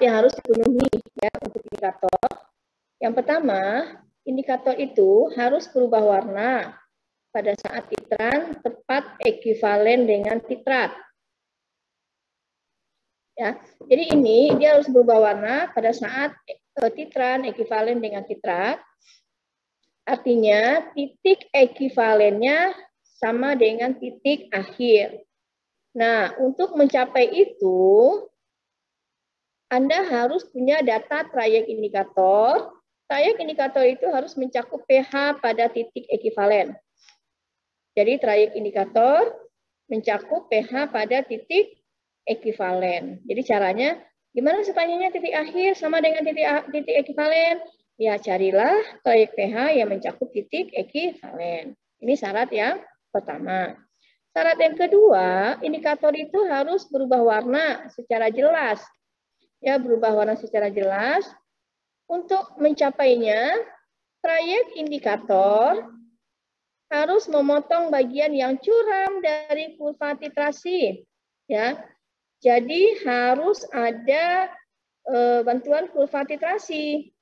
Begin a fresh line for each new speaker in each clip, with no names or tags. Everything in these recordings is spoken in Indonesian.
yang harus dipenuhi ya untuk indikator. Yang pertama, indikator itu harus berubah warna pada saat titran tepat ekivalen dengan titrat. Ya, jadi ini dia harus berubah warna pada saat titran ekivalen dengan titrat. Artinya titik ekivalennya sama dengan titik akhir. Nah, untuk mencapai itu, Anda harus punya data trayek indikator. Trayek indikator itu harus mencakup pH pada titik ekivalen. Jadi trayek indikator mencakup pH pada titik ekivalen. Jadi caranya, gimana supaya titik akhir sama dengan titik ekivalen? Ya, carilah trayek pH yang mencakup titik ekivalen. Ini syarat yang pertama. Syarat yang kedua, indikator itu harus berubah warna secara jelas. Ya, berubah warna secara jelas. Untuk mencapainya, trayek indikator harus memotong bagian yang curam dari kurva titrasi. Ya, jadi harus ada bantuan kurva titrasi.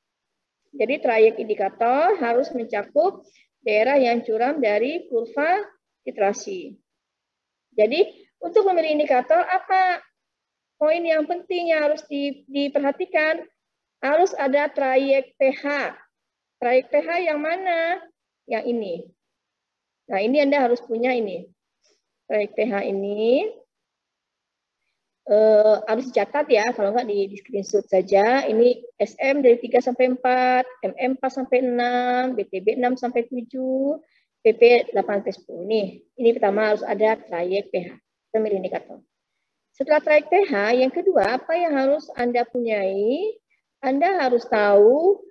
Jadi trayek indikator harus mencakup daerah yang curam dari kurva titrasi. Jadi untuk memilih indikator apa poin yang penting yang harus diperhatikan? Harus ada trayek pH. Trayek pH yang mana? Yang ini. Nah, ini Anda harus punya ini. Trayek pH ini harus dicatat ya, kalau nggak di screenshot saja. Ini SM dari 3 sampai 4, MM 4 sampai 6, BTB 6 sampai 7, PP 8 sampai 10. Nih, ini pertama harus ada trayek pH. Kita milih indikator. Setelah trayek pH, yang kedua, apa yang harus Anda punyai? Anda harus tahu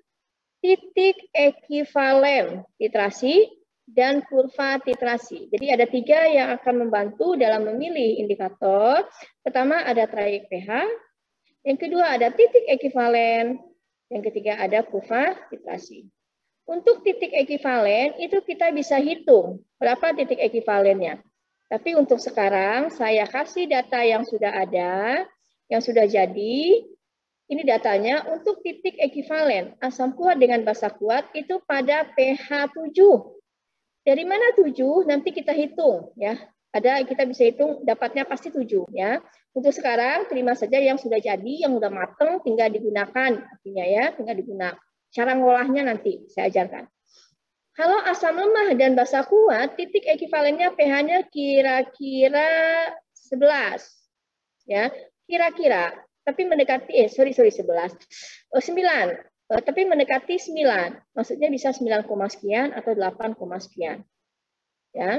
titik ekivalen titrasi dan kurva titrasi. Jadi ada 3 yang akan membantu dalam memilih indikator. Pertama ada trayek pH, yang kedua ada titik ekivalen, yang ketiga ada kurva titrasi. Untuk titik ekivalen itu kita bisa hitung berapa titik ekivalennya. Tapi untuk sekarang saya kasih data yang sudah ada, yang sudah jadi. Ini datanya untuk titik ekivalen asam kuat dengan basa kuat itu pada pH 7. Dari mana 7? Nanti kita hitung ya. Kita bisa hitung dapatnya pasti 7 ya. Untuk sekarang terima saja yang sudah jadi, yang sudah matang tinggal digunakan artinya ya, tinggal digunakan. Cara ngolahnya nanti saya ajarkan. Kalau asam lemah dan basa kuat, titik ekivalennya pH-nya kira-kira 11. Ya, kira-kira. Tapi mendekati 11. 9. Tapi mendekati 9. Maksudnya bisa 9, sekian atau 8, sekian. Ya.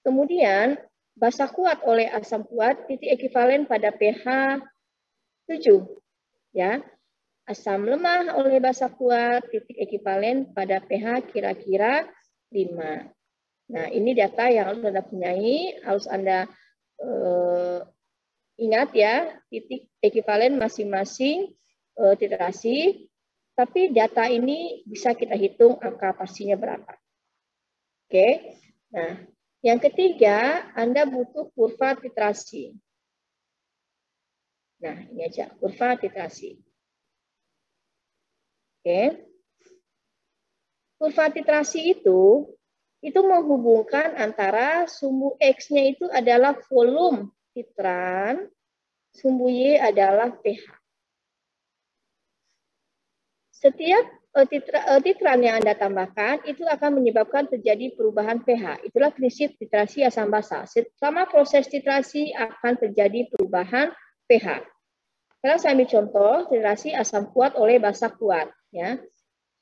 Kemudian basa kuat oleh asam kuat titik ekivalen pada pH 7. Ya. Asam lemah oleh basa kuat titik ekivalen pada pH kira-kira 5. Nah, ini data yang harus Anda punyai, harus Anda ingat ya, titik ekivalen masing-masing titrasi, tapi data ini bisa kita hitung angka pastinya berapa. Oke, nah yang ketiga, Anda butuh kurva titrasi. Nah, ini aja, kurva titrasi. Oke, kurva titrasi itu menghubungkan antara sumbu X-nya itu adalah volume titran, sumbu Y adalah pH. Setiap titran yang Anda tambahkan itu akan menyebabkan terjadi perubahan pH. Itulah prinsip titrasi asam basa. Selama proses titrasi akan terjadi perubahan pH. Sekarang saya ambil contoh titrasi asam kuat oleh basa kuat. Ya.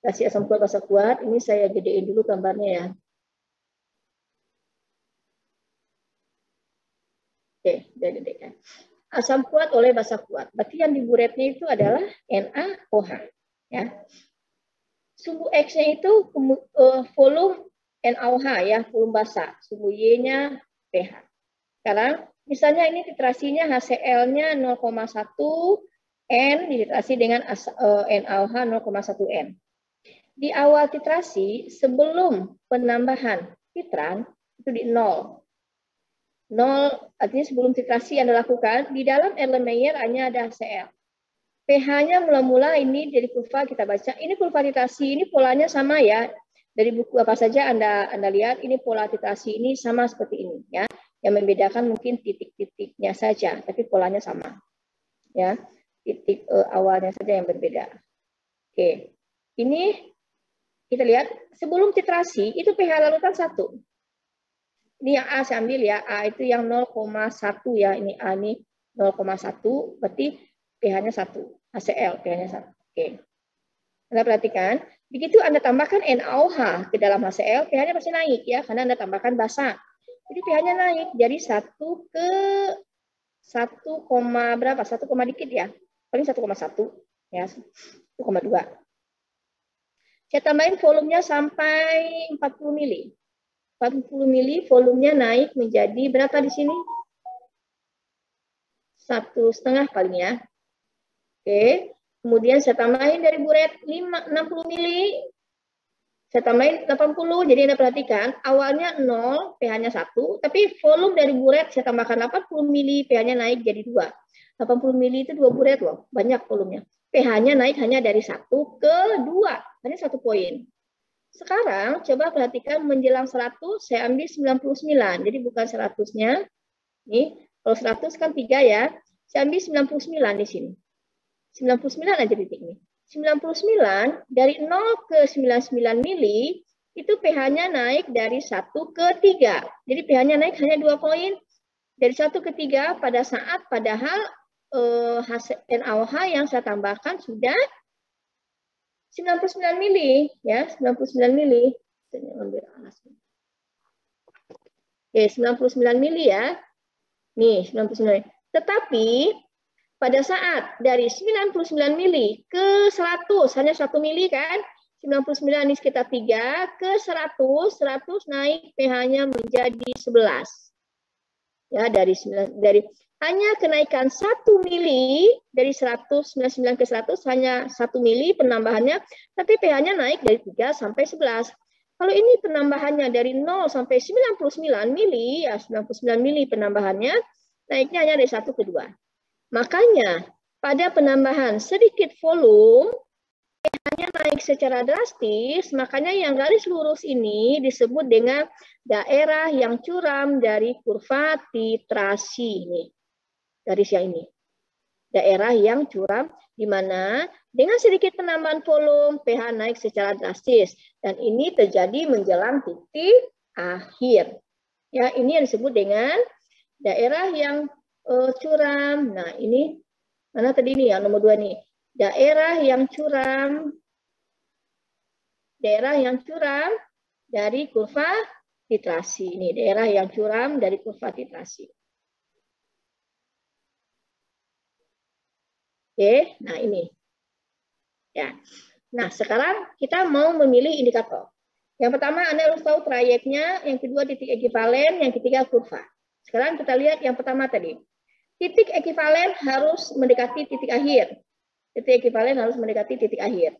Titrasi asam kuat basa kuat, ini saya gedein dulu gambarnya ya. Oke, udah gede ya. Asam kuat oleh basa kuat. Berarti yang diburetnya itu adalah NaOH. Ya. Sumbu X-nya itu volume NaOH ya, volume basa. Sumbu Y-nya pH. Sekarang misalnya ini titrasinya HCl-nya 0,1 N dititrasi dengan NaOH 0,1 N. Di awal titrasi sebelum penambahan titran itu di 0. 0 artinya sebelum titrasi yang dilakukan, di dalam elemennya hanya ada HCl. pH-nya mula-mula ini dari kurva kita baca. Ini kurva titrasi, ini polanya sama ya. Dari buku apa saja Anda lihat, ini pola titrasi ini sama seperti ini ya. Yang membedakan mungkin titik-titiknya saja, tapi polanya sama. Ya, titik awalnya saja yang berbeda. Oke, ini kita lihat sebelum titrasi itu pH larutan 1. Ini yang A saya ambil ya, A itu yang 0,1 ya, ini A ini 0,1, berarti pH-nya 1, HCl pH-nya 1. Oke. Anda perhatikan, begitu Anda tambahkan NaOH ke dalam HCl, pH-nya pasti naik ya, karena Anda tambahkan basa. Jadi pH-nya naik jadi 1 ke 1, berapa? 1, dikit ya. Paling 1,1 ya, 1,2. Saya tambahin volumenya sampai 40 mili. 40 mili volumenya naik menjadi berapa di sini? 1,5 paling ya. Oke. Kemudian saya tambahin dari buret 60 mili. Saya tambahin 80, jadi Anda perhatikan awalnya 0, pH-nya 1, tapi volume dari buret saya tambahkan 80 mili, pH-nya naik jadi 2. 80 mili itu 2 buret loh, banyak volumenya. pH-nya naik hanya dari 1 ke 2, hanya 1 poin. Sekarang coba perhatikan menjelang 100, saya ambil 99, jadi bukan 100-nya. Nih, kalau 100 kan 3 ya, saya ambil 99 di sini. 99 aja titiknya. 99 dari 0 ke 99 mili itu pH-nya naik dari 1 ke 3. Jadi pH-nya naik hanya 2 poin. Dari 1 ke 3 pada saat padahal NaOH yang saya tambahkan sudah 99 mili ya, 99 mili. Oke, 99 mili ya. Nih, 99. Tetapi pada saat dari 99 mili ke 100, hanya 1 mili kan, 99 ini sekitar 3, ke 100 naik pH-nya menjadi 11. Ya, dari hanya kenaikan 1 mili, dari 199 ke 100, hanya 1 mili penambahannya, tapi pH-nya naik dari 3 sampai 11. Kalau ini penambahannya dari 0 sampai 99 mili, ya 99 mili penambahannya, naiknya hanya dari 1 ke 2. Makanya pada penambahan sedikit volume, pH-nya naik secara drastis, makanya yang garis lurus ini disebut dengan daerah yang curam dari kurva titrasi. Ini, garis yang ini. Daerah yang curam, di mana dengan sedikit penambahan volume, pH naik secara drastis. Dan ini terjadi menjelang titik akhir. Ya, ini yang disebut dengan daerah yang curam. Nah, ini mana tadi nih yang nomor 2 nih. Daerah yang curam dari kurva titrasi. Ini daerah yang curam dari kurva titrasi. Oke, nah ini. Ya. Nah, sekarang kita mau memilih indikator. Yang pertama Anda harus tahu trayeknya, yang kedua titik ekivalen, yang ketiga kurva. Sekarang kita lihat yang pertama tadi. Titik ekivalen harus mendekati titik akhir. Titik ekivalen harus mendekati titik akhir.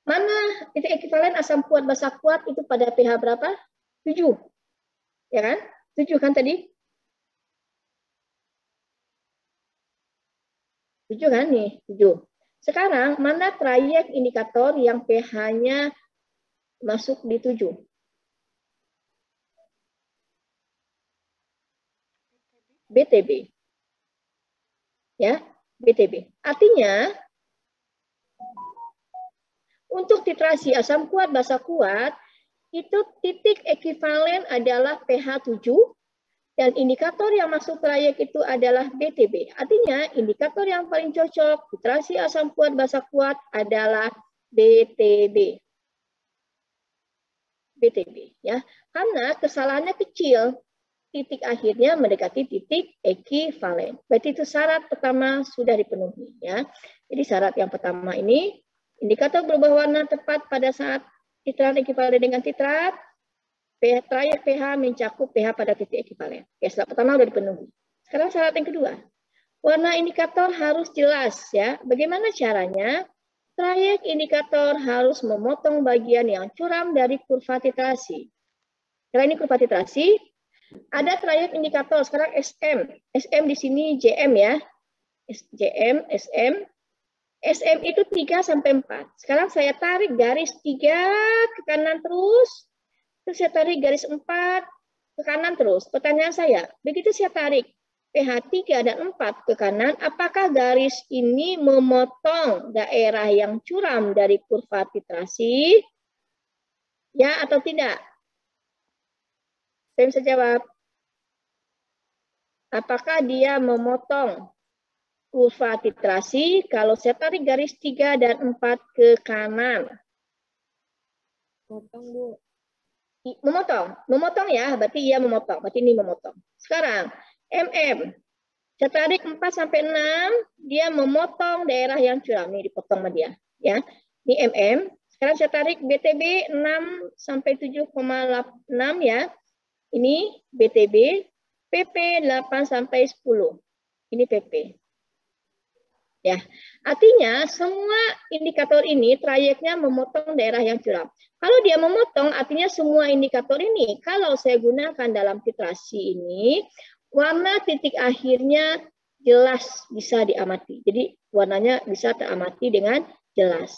Mana titik ekivalen asam kuat basa kuat itu pada pH berapa? 7. Ya kan? 7 kan tadi? 7 kan nih? 7. Sekarang mana trayek indikator yang pH-nya masuk di 7? BTB. Ya, BTB. Artinya untuk titrasi asam kuat basa kuat itu titik ekivalen adalah pH 7 dan indikator yang masuk trayek itu adalah BTB. Artinya indikator yang paling cocok titrasi asam kuat basa kuat adalah BTB. BTB ya. Karena kesalahannya kecil. Titik akhirnya mendekati titik ekivalen. Berarti itu syarat pertama sudah dipenuhi ya. Jadi syarat yang pertama ini indikator berubah warna tepat pada saat titrat ekivalen dengan titrat, trayek pH mencakup pH pada titik ekivalen. Oke, syarat pertama sudah dipenuhi. Sekarang syarat yang kedua. Warna indikator harus jelas ya. Bagaimana caranya? Trayek indikator harus memotong bagian yang curam dari kurva titrasi. Karena ini kurva titrasi, ada trayek indikator sekarang SM. SM di sini JM ya. SJM, SM. SM itu 3 sampai 4. Sekarang saya tarik garis 3 ke kanan terus saya tarik garis 4 ke kanan terus. Pertanyaan saya, begitu saya tarik pH 3 dan 4 ke kanan, apakah garis ini memotong daerah yang curam dari kurva titrasi? Ya atau tidak? Saya bisa jawab. Apakah dia memotong kurva titrasi kalau saya tarik garis 3 dan 4 ke kanan?
Potong, Bu.
Memotong ya, berarti ia memotong, berarti ini memotong. Sekarang, MM, saya tarik 4 sampai 6, dia memotong daerah yang curam, ini dipotong sama dia. Ya. Ini MM, sekarang saya tarik BTB 6 sampai 7,6 ya, ini BTB, PP 8 sampai 10, ini PP. Ya, artinya semua indikator ini trayeknya memotong daerah yang curam. Kalau dia memotong, artinya semua indikator ini, kalau saya gunakan dalam titrasi ini, warna titik akhirnya jelas bisa diamati. Jadi warnanya bisa teramati dengan jelas.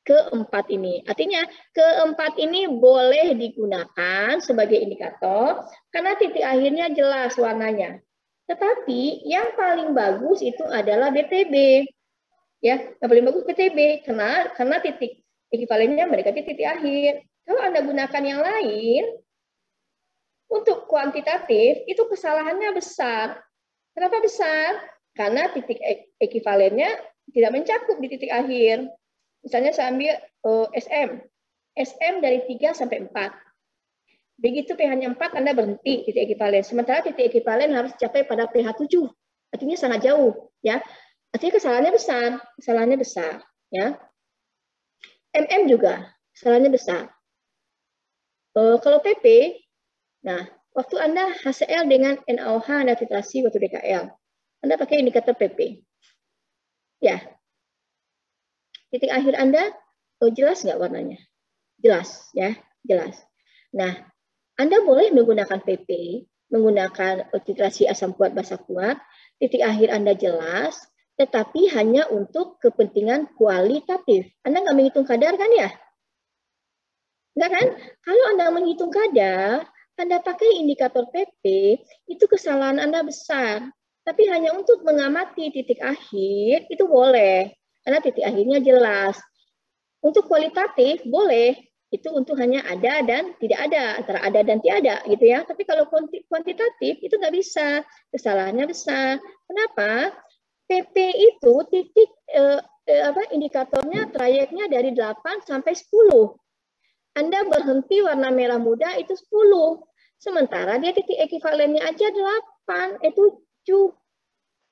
Keempat ini, artinya keempat ini boleh digunakan sebagai indikator karena titik akhirnya jelas warnanya. Tetapi yang paling bagus itu adalah BTB. Ya, yang paling bagus BTB karena titik ekivalennya mendekati titik akhir. Kalau Anda gunakan yang lain untuk kuantitatif itu kesalahannya besar. Kenapa besar? Karena titik ekivalennya tidak mencakup di titik akhir. Misalnya saya ambil SM dari 3 sampai 4. Begitu pH-nya 4, Anda berhenti titik ekivalen. Sementara titik ekivalen harus capai pada pH 7. Artinya sangat jauh. Ya. Artinya kesalahannya besar. Ya. MM juga, kesalahannya besar. Kalau PP, nah, waktu Anda HCl dengan NaOH, Anda titrasi waktu DKL. Anda pakai indikator PP. Ya. Titik akhir Anda, jelas nggak warnanya? Jelas, ya, jelas. Nah, Anda boleh menggunakan PP, menggunakan titrasi asam kuat basa kuat, titik akhir Anda jelas, tetapi hanya untuk kepentingan kualitatif. Anda nggak menghitung kadar kan ya? Enggak kan? Kalau Anda menghitung kadar, Anda pakai indikator PP, itu kesalahan Anda besar. Tapi hanya untuk mengamati titik akhir, itu boleh. Karena titik akhirnya jelas. Untuk kualitatif, boleh. Itu untuk hanya ada dan tidak ada, antara ada dan tiada gitu ya. Tapi kalau kuantitatif itu nggak bisa, kesalahannya besar. Kenapa? PP itu titik indikatornya trayeknya dari 8 sampai 10. Anda berhenti warna merah muda itu 10. Sementara dia titik ekivalennya aja 8, 7.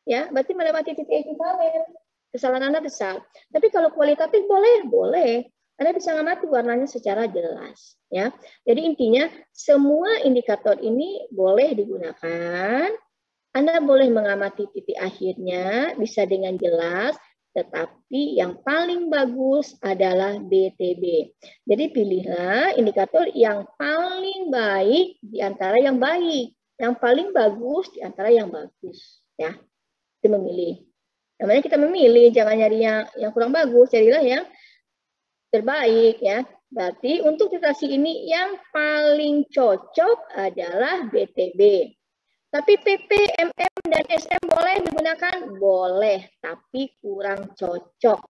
Ya, berarti melewati titik ekivalen. Kesalahan Anda besar. Tapi kalau kualitatif boleh. Anda bisa mengamati warnanya secara jelas. Ya, jadi intinya semua indikator ini boleh digunakan. Anda boleh mengamati titik akhirnya bisa dengan jelas, tetapi yang paling bagus adalah BTB. Jadi pilihlah indikator yang paling baik di antara yang baik, yang paling bagus di antara yang bagus. Ya, itu memilih. Namanya kita memilih, jangan nyari yang kurang bagus, carilah yang terbaik ya. Berarti untuk titrasi ini yang paling cocok adalah BTB. Tapi PP, MM, dan SM boleh digunakan? Boleh, tapi kurang cocok.